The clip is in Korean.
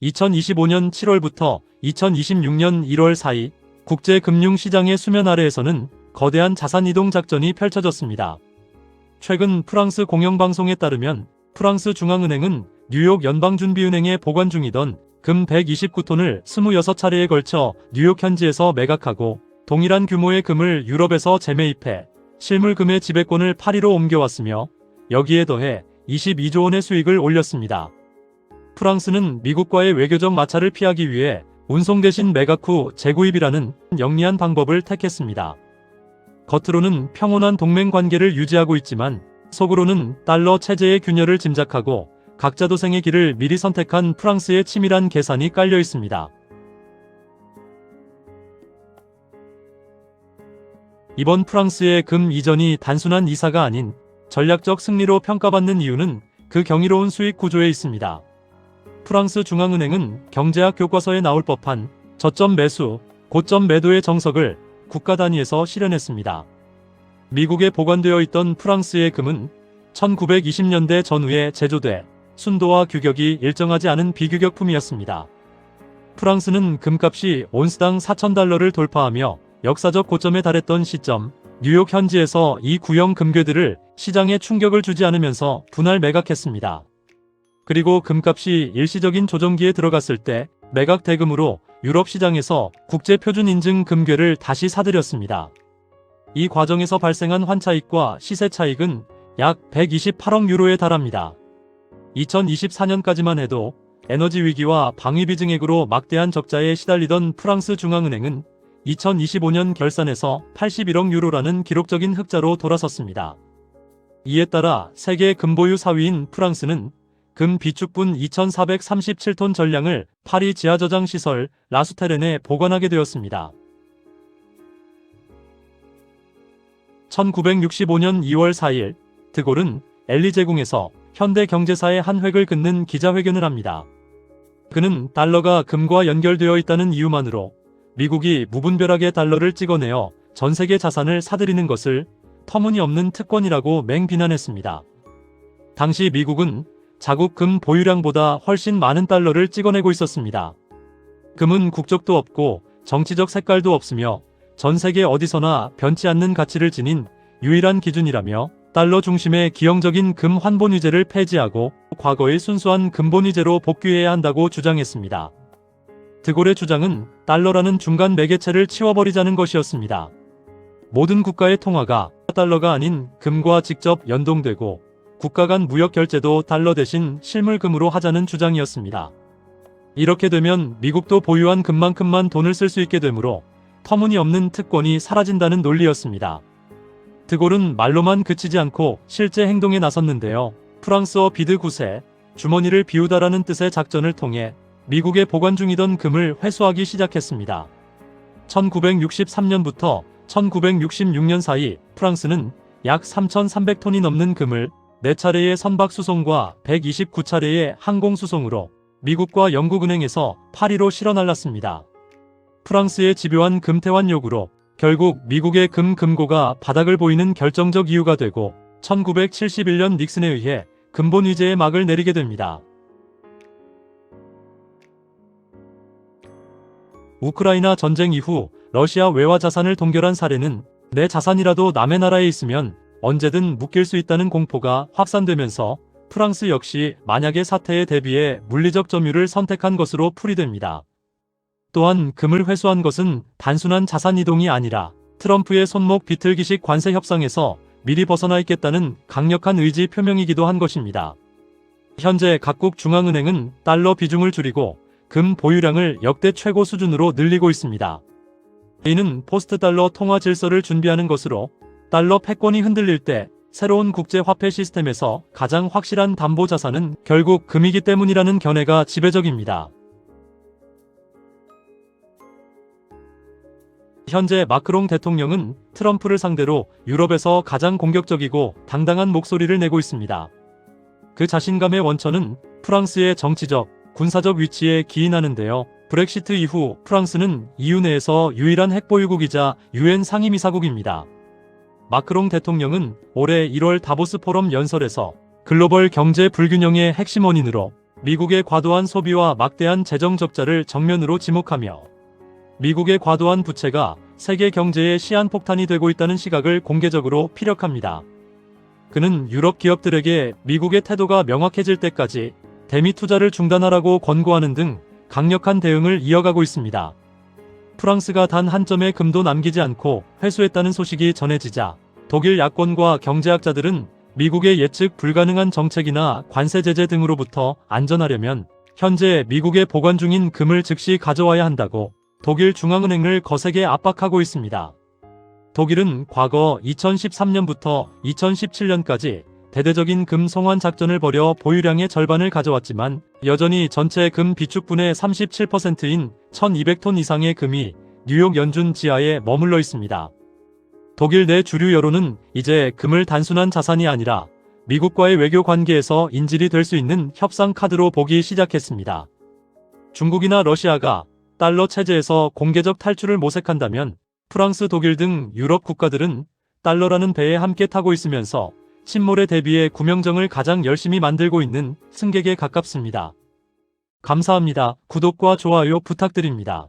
2025년 7월부터 2026년 1월 사이 국제금융시장의 수면 아래에서는 거대한 자산이동 작전이 펼쳐졌습니다. 최근 프랑스 공영방송에 따르면 프랑스 중앙은행은 뉴욕 연방준비은행에 보관 중이던 금 129톤을 26차례에 걸쳐 뉴욕 현지에서 매각하고 동일한 규모의 금을 유럽에서 재매입해 실물금의 지배권을 파리로 옮겨왔으며 여기에 더해 22조 원의 수익을 올렸습니다. 프랑스는 미국과의 외교적 마찰을 피하기 위해 운송 대신 매각 후 재구입이라는 영리한 방법을 택했습니다. 겉으로는 평온한 동맹 관계를 유지하고 있지만 속으로는 달러 체제의 균열을 짐작하고 각자 도생의 길을 미리 선택한 프랑스의 치밀한 계산이 깔려 있습니다. 이번 프랑스의 금 이전이 단순한 이사가 아닌 전략적 승리로 평가받는 이유는 그 경이로운 수익 구조에 있습니다. 프랑스 중앙은행은 경제학 교과서에 나올 법한 저점 매수, 고점 매도의 정석을 국가 단위에서 실현했습니다. 미국에 보관되어 있던 프랑스의 금은 1920년대 전후에 제조돼 순도와 규격이 일정하지 않은 비규격품이었습니다. 프랑스는 금값이 온스당 4,000달러를 돌파하며 역사적 고점에 달했던 시점, 뉴욕 현지에서 이 구형 금괴들을 시장에 충격을 주지 않으면서 분할 매각했습니다. 그리고 금값이 일시적인 조정기에 들어갔을 때 매각 대금으로 유럽 시장에서 국제표준 인증 금괴를 다시 사들였습니다. 이 과정에서 발생한 환차익과 시세 차익은 약 128억 유로에 달합니다. 2024년까지만 해도 에너지 위기와 방위비 증액으로 막대한 적자에 시달리던 프랑스 중앙은행은 2025년 결산에서 81억 유로라는 기록적인 흑자로 돌아섰습니다. 이에 따라 세계 금보유 4위인 프랑스는 금 비축분 2,437톤 전량을 파리 지하저장시설 라수테렌에 보관하게 되었습니다. 1965년 2월 4일 드골은 엘리제궁에서 현대경제사의 한 획을 긋는 기자회견을 합니다. 그는 달러가 금과 연결되어 있다는 이유만으로 미국이 무분별하게 달러를 찍어내어 전세계 자산을 사들이는 것을 터무니없는 특권이라고 맹비난했습니다. 당시 미국은 자국 금 보유량보다 훨씬 많은 달러를 찍어내고 있었습니다. 금은 국적도 없고 정치적 색깔도 없으며 전 세계 어디서나 변치 않는 가치를 지닌 유일한 기준이라며 달러 중심의 기형적인 금 환본위제를 폐지하고 과거의 순수한 금본위제로 복귀해야 한다고 주장했습니다. 드골의 주장은 달러라는 중간 매개체를 치워버리자는 것이었습니다. 모든 국가의 통화가 달러가 아닌 금과 직접 연동되고 국가 간 무역 결제도 달러 대신 실물금으로 하자는 주장이었습니다. 이렇게 되면 미국도 보유한 금만큼만 돈을 쓸 수 있게 되므로 터무니없는 특권이 사라진다는 논리였습니다. 드골은 말로만 그치지 않고 실제 행동에 나섰는데요. 프랑스어 비드 구세, 주머니를 비우다라는 뜻의 작전을 통해 미국에 보관 중이던 금을 회수하기 시작했습니다. 1963년부터 1966년 사이 프랑스는 약 3,300톤이 넘는 금을 4차례의 선박수송과 129차례의 항공수송으로 미국과 영국은행에서 파리로 실어 날랐습니다. 프랑스의 집요한 금태환 요구로 결국 미국의 금고가 바닥을 보이는 결정적 이유가 되고 1971년 닉슨에 의해 금본 위제의 막을 내리게 됩니다. 우크라이나 전쟁 이후 러시아 외화 자산을 동결한 사례는 내 자산이라도 남의 나라에 있으면 언제든 묶일 수 있다는 공포가 확산되면서 프랑스 역시 만약의 사태에 대비해 물리적 점유를 선택한 것으로 풀이됩니다. 또한 금을 회수한 것은 단순한 자산 이동이 아니라 트럼프의 손목 비틀기식 관세 협상에서 미리 벗어나 있겠다는 강력한 의지 표명이기도 한 것입니다. 현재 각국 중앙은행은 달러 비중을 줄이고 금 보유량을 역대 최고 수준으로 늘리고 있습니다. 이는 포스트 달러 통화 질서를 준비하는 것으로 달러 패권이 흔들릴 때 새로운 국제 화폐 시스템에서 가장 확실한 담보 자산은 결국 금이기 때문이라는 견해가 지배적입니다. 현재 마크롱 대통령은 트럼프를 상대로 유럽에서 가장 공격적이고 당당한 목소리를 내고 있습니다. 그 자신감의 원천은 프랑스의 정치적, 군사적 위치에 기인하는데요. 브렉시트 이후 프랑스는 EU 내에서 유일한 핵보유국이자 UN 상임이사국입니다. 마크롱 대통령은 올해 1월 다보스 포럼 연설에서 글로벌 경제 불균형의 핵심 원인으로 미국의 과도한 소비와 막대한 재정 적자를 정면으로 지목하며 미국의 과도한 부채가 세계 경제의 시한폭탄이 되고 있다는 시각을 공개적으로 피력합니다. 그는 유럽 기업들에게 미국의 태도가 명확해질 때까지 대미 투자를 중단하라고 권고하는 등 강력한 대응을 이어가고 있습니다. 프랑스가 단 한 점의 금도 남기지 않고 회수했다는 소식이 전해지자 독일 야권과 경제학자들은 미국의 예측 불가능한 정책이나 관세 제재 등으로부터 안전하려면 현재 미국에 보관 중인 금을 즉시 가져와야 한다고 독일 중앙은행을 거세게 압박하고 있습니다. 독일은 과거 2013년부터 2017년까지 대대적인 금 송환 작전을 벌여 보유량의 절반을 가져왔지만 여전히 전체 금 비축분의 37%인 1200톤 이상의 금이 뉴욕 연준 지하에 머물러 있습니다. 독일 내 주류 여론은 이제 금을 단순한 자산이 아니라 미국과의 외교 관계에서 인질이 될 수 있는 협상 카드로 보기 시작했습니다. 중국이나 러시아가 달러 체제에서 공개적 탈출을 모색한다면 프랑스, 독일 등 유럽 국가들은 달러라는 배에 함께 타고 있으면서 침몰에 대비해 구명정을 가장 열심히 만들고 있는 승객에 가깝습니다. 감사합니다. 구독과 좋아요 부탁드립니다.